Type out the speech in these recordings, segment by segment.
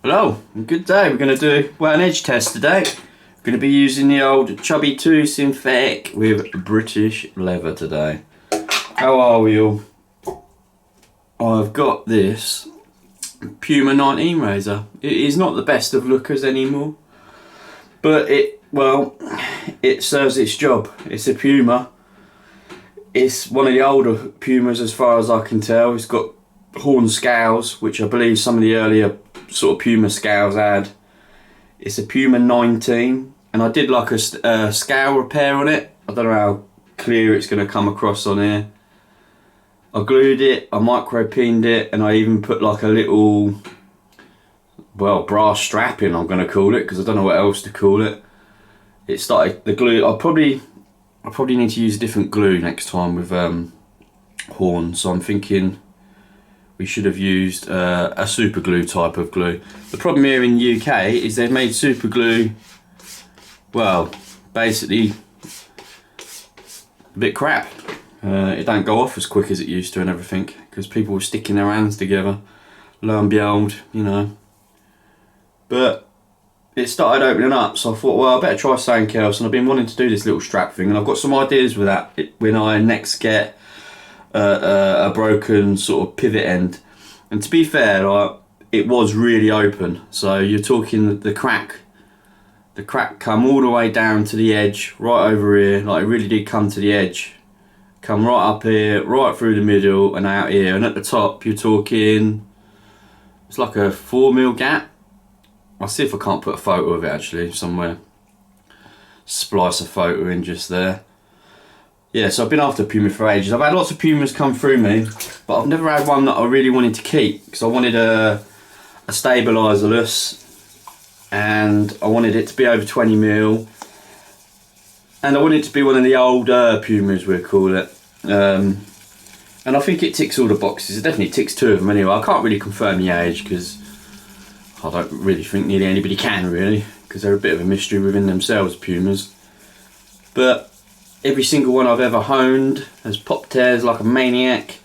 Hello, good day. We're going to do an edge test today. We're going to be using the old Chubby 2 synthetic with British leather today. How are we all? I've got this Puma 19 razor. It is not the best of lookers anymore, but it serves its job. It's a Puma. It's one of the older Pumas as far as I can tell. It's got horn scales, which I believe some of the earlier sort of Puma scales had. It's a Puma 19, and I did like a scale repair on it. I don't know how clear it's going to come across on here. I glued it, I micropeened it, and I even put like a little, well, brass strap in, I'm going to call it, because I don't know what else to call it. It started, the glue, I probably need to use a different glue next time with horns, so I'm thinking we should have used a super glue type of glue. The problem here in the UK is they've made super glue, well, basically a bit crap. It don't go off as quick as it used to and everything, because people were sticking their hands together. Lo and behold, you know. But it started opening up, so I thought, well, I better try something else, and I've been wanting to do this little strap thing, and I've got some ideas with that when I next get a broken sort of pivot end. And to be fair, like, it was really open, so you're talking the crack come all the way down to the edge, right over here. Like, it really did come to the edge, come right up here, right through the middle and out here, and at the top you're talking, it's like a 4mm gap. I'll see if I can't put a photo of it actually somewhere, splice a photo in just there. Yeah, so I've been after Puma for ages. I've had lots of Pumas come through me, but I've never had one that I really wanted to keep, because I wanted a stabiliserless, and I wanted it to be over 20mm, and I wanted it to be one of the older Pumas, we'll call it. And I think it ticks all the boxes. It definitely ticks two of them anyway. I can't really confirm the age, because I don't really think nearly anybody can really, because they're a bit of a mystery within themselves, Pumas. But every single one I've ever honed has pop tears like a maniac.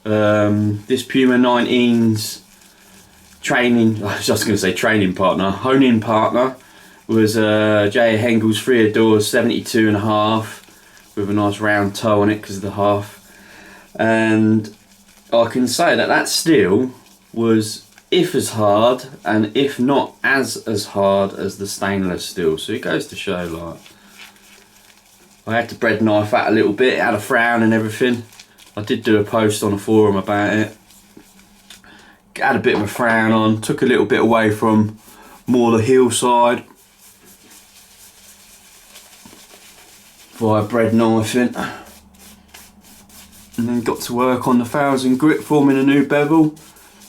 This Puma 19's training, I was just going to say training partner, honing partner, was J. Hengel's Free Doors 72.5 with a nice round toe on it because of the half. And I can say that steel was if as hard, and if not as hard as the stainless steel. So it goes to show, like, I had to bread knife that a little bit. It had a frown and everything. I did do a post on a forum about it. Had a bit of a frown on, took a little bit away from more the hillside via bread knifing, and then got to work on the 1000 grit, forming a new bevel.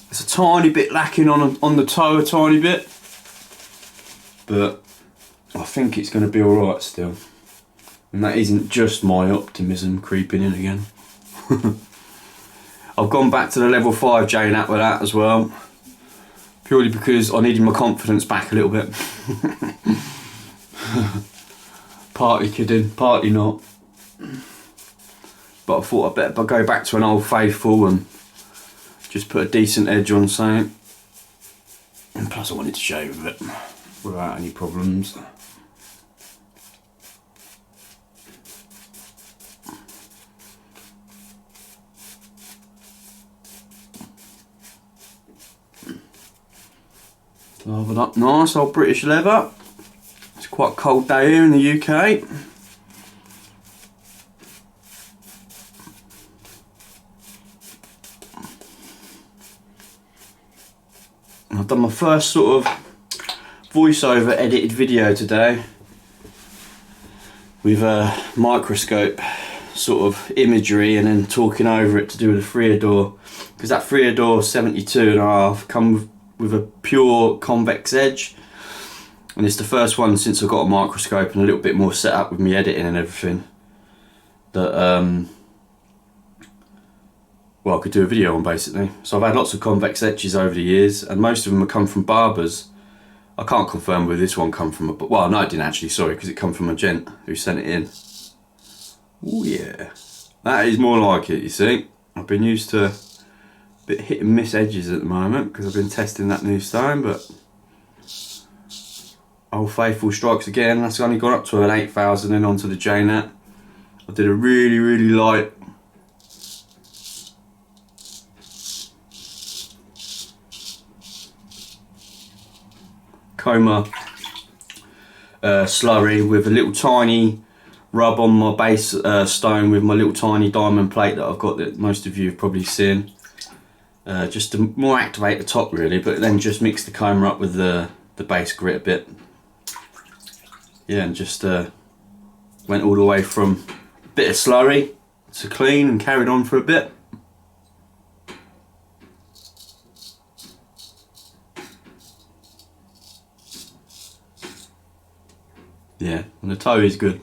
It's a tiny bit lacking on the toe, a tiny bit, but I think it's going to be alright still. And that isn't just my optimism creeping in again. I've gone back to the level 5 J-nap with that as well, purely because I needed my confidence back a little bit. Partly kidding, partly not. But I thought I'd better go back to an old faithful and just put a decent edge on something. And plus I wanted to shave it without any problems. Lathered up nice, old British leather. It's quite a cold day here in the UK. I've done my first sort of voiceover edited video today with a microscope sort of imagery, and then talking over it to do with the Freador, because that Freador 72.5 comes with a pure convex edge, and it's the first one since I got a microscope and a little bit more set up with me editing and everything that well, I could do a video on basically. So I've had lots of convex edges over the years, and most of them have come from barbers. I can't confirm where this one come from, but well, no, it didn't actually, sorry, because it come from a gent who sent it in. Oh yeah, that is more like it, you see. I've been used to a bit hit and miss edges at the moment because I've been testing that new stone, but Old Faithful strikes again. That's only gone up to an 8,000 and onto the J-Nat. I did a really light Coma slurry with a little tiny rub on my base stone with my little tiny diamond plate that I've got that most of you have probably seen. Just to more activate the top really, but then just mix the Coma up with the base grit a bit. Yeah, and just went all the way from a bit of slurry to clean and carried on for a bit. Yeah, and the toe is good.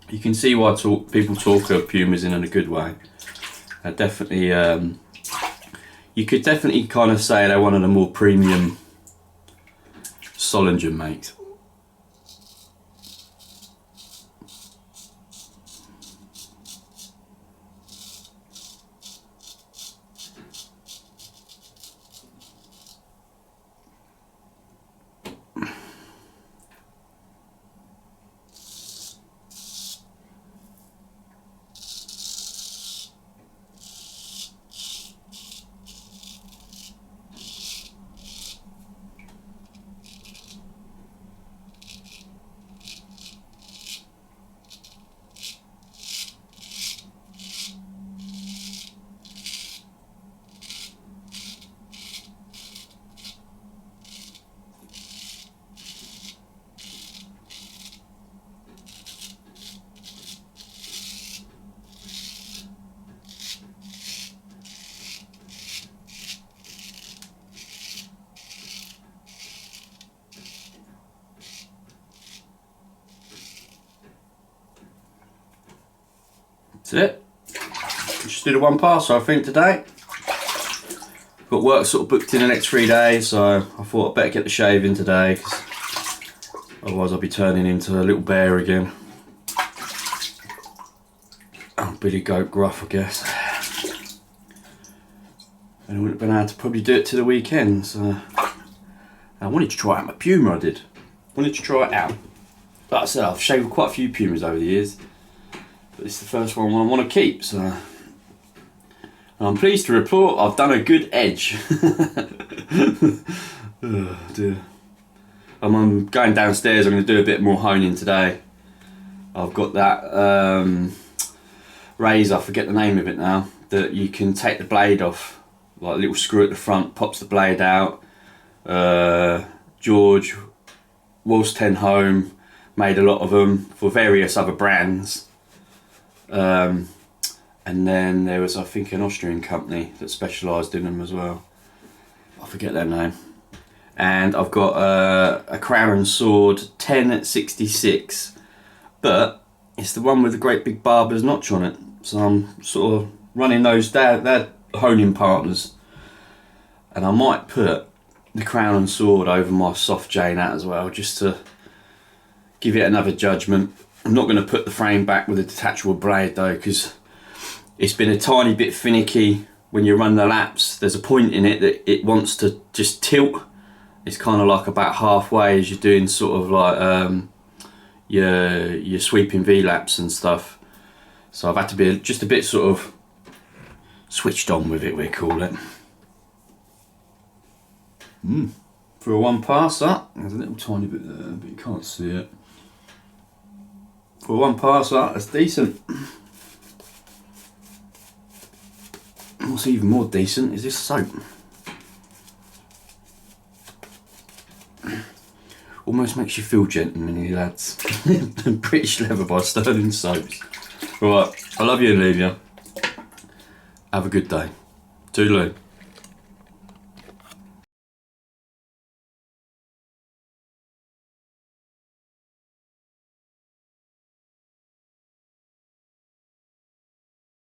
You can see why people talk of Pumas in a good way. Definitely, you could definitely kind of say they're one of the more premium Solingen makes. That's it. Just did a one passer I think today. Got work sort of booked in the next 3 days, so I thought I'd better get the shave in today, because otherwise I'll be turning into a little bear again. Oh, Billy Goat Gruff, I guess. And I wouldn't have been able to probably do it to the weekend, so I wanted to try out my Puma. I wanted to try it out. Like I said, I've shaved quite a few Pumas over the years, but it's the first one I want to keep, so I'm pleased to report I've done a good edge. Oh dear. I'm going downstairs, I'm going to do a bit more honing today. I've got that razor, I forget the name of it now, that you can take the blade off, like a little screw at the front, pops the blade out. George, Walls 10 Home, made a lot of them for various other brands. And then there was, I think, an Austrian company that specialised in them as well. I forget their name. And I've got a Crown and Sword 1066, but it's the one with the great big barber's notch on it. So I'm sort of running those, they're honing partners. And I might put the Crown and Sword over my soft J-Nat as well, just to give it another judgment. I'm not going to put the frame back with a detachable blade though, because it's been a tiny bit finicky when you run the laps. There's a point in it that it wants to just tilt. It's kind of like about halfway as you're doing sort of like your sweeping V-laps and stuff. So I've had to be just a bit sort of switched on with it, we call it. For a one passer, there's a little tiny bit there, but you can't see it. For one passer, that's decent. What's even more decent is this soap. Almost makes you feel gentlemanly, lads. British Leather by Stirling Soaps. Right, I love you and leave you. Have a good day. Toodaloo.